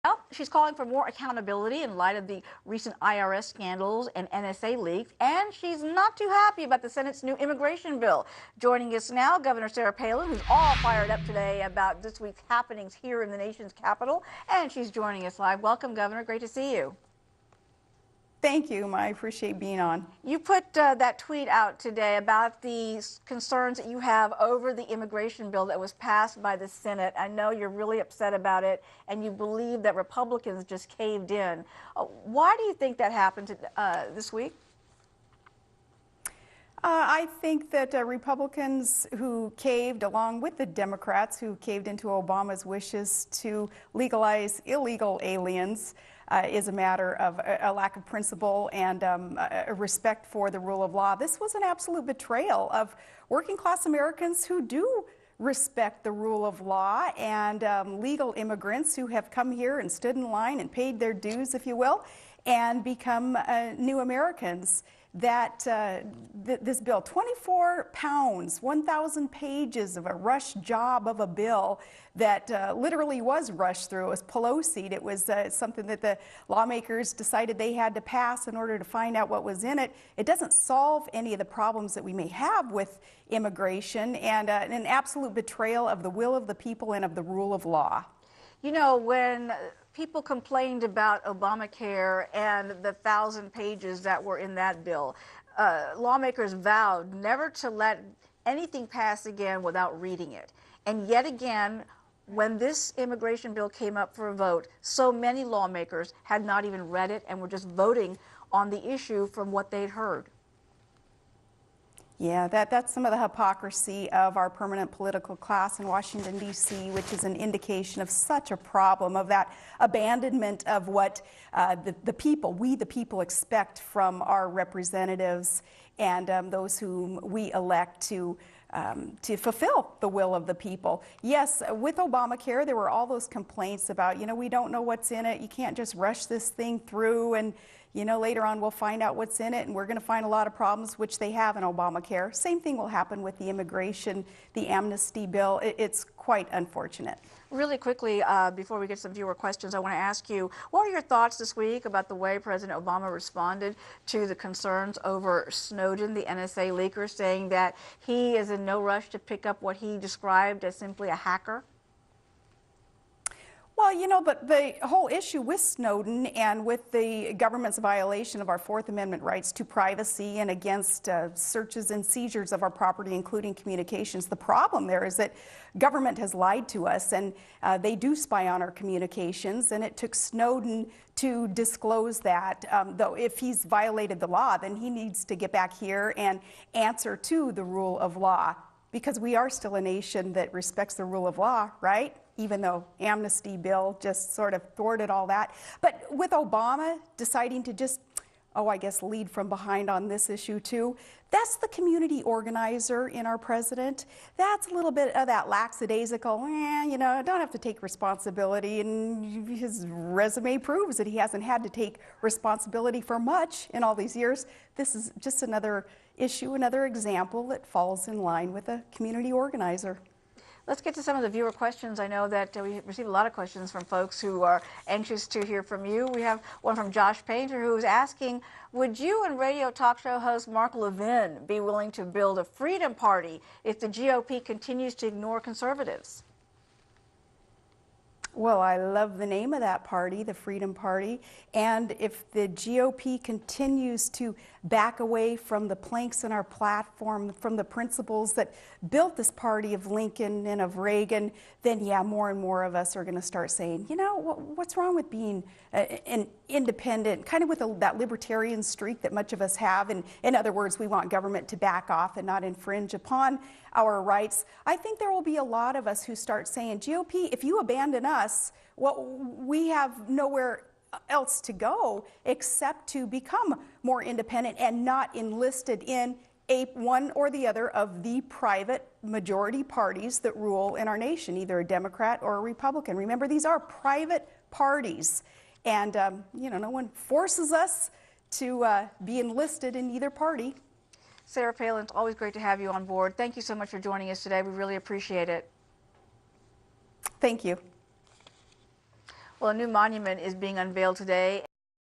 Well, she's calling for more accountability in light of the recent IRS scandals and NSA leaks, and she's not too happy about the Senate's new immigration bill. Joining us now, Governor Sarah Palin, who's all fired up today about this week's happenings here in the nation's capital, and she's joining us live. Welcome, Governor. Great to see you. Thank you. I appreciate being on. You put that tweet out today about the concerns that you have over the immigration bill that was passed by the Senate. I know you're really upset about it, and you believe that Republicans just caved in. Why do you think that happened this week? I think that Republicans who caved, along with the Democrats who caved into Obama's wishes to legalize illegal aliens, is a matter of a lack of principle and a respect for the rule of law. This was an absolute betrayal of working class Americans who do respect the rule of law, and legal immigrants who have come here and stood in line and paid their dues, if you will, and become new Americans. That this bill, 24 pounds, 1,000 pages of a rush job of a bill that literally was rushed through. It was Pelosi'd. It was something that the lawmakers decided they had to pass in order to find out what was in it. It doesn't solve any of the problems that we may have with immigration, and an absolute betrayal of the will of the people and of the rule of law. You know, when people complained about Obamacare and the 1,000 pages that were in that bill, lawmakers vowed never to let anything pass again without reading it. And yet again, when this immigration bill came up for a vote, so many lawmakers had not even read it and were just voting on the issue from what they'd heard. Yeah, that's some of the hypocrisy of our permanent political class in Washington, D.C., which is an indication of such a problem, of that abandonment of what the people, we the people, expect from our representatives and those whom we elect to fulfill the will of the people. Yes, with Obamacare, there were all those complaints about, we don't know what's in it. You can't just rush this thing through, and later on we'll find out what's in it, and we're going to find a lot of problems, which they have in Obamacare. Same thing will happen with the immigration, the amnesty bill. It's quite unfortunate. Really quickly, before we get to some viewer questions, I want to ask you, what are your thoughts this week about the way President Obama responded to the concerns over Snowden, the NSA leaker, saying that he is in no rush to pick up what he described as simply a hacker? Well, but the whole issue with Snowden and with the government's violation of our Fourth Amendment rights to privacy and against searches and seizures of our property, including communications, the problem there is that government has lied to us, and they do spy on our communications, and it took Snowden to disclose that. Though if he's violated the law, then he needs to get back here and answer to the rule of law, because we are still a nation that respects the rule of law, right? Even though amnesty bill just sort of thwarted all that. But with Obama deciding to just, I guess, lead from behind on this issue too, that's the community organizer in our president. That's a little bit of that lackadaisical, don't have to take responsibility, and his resume proves that he hasn't had to take responsibility for much in all these years. This is just another issue, another example that falls in line with a community organizer. Let's get to some of the viewer questions. I know that we received a lot of questions from folks who are anxious to hear from you. We have one from Josh Painter, who is asking, would you and radio talk show host Mark Levin be willing to build a freedom party if the GOP continues to ignore conservatives? Well, I love the name of that party, the Freedom Party. And if the GOP continues to back away from the planks in our platform, from the principles that built this party of Lincoln and of Reagan, then yeah, more and more of us are going to start saying, what's wrong with being an independent, kind of with that libertarian streak that much of us have. And in other words, we want government to back off and not infringe upon our rights. I think there will be a lot of us who start saying, GOP, if you abandon us, we have nowhere else to go except to become more independent and not enlisted in one or the other of the private majority parties that rule in our nation, either a Democrat or a Republican. Remember, these are private parties, and no one forces us to be enlisted in either party. Sarah Palin, it's always great to have you on board. Thank you so much for joining us today. We really appreciate it. Thank you. Well, a new monument is being unveiled today.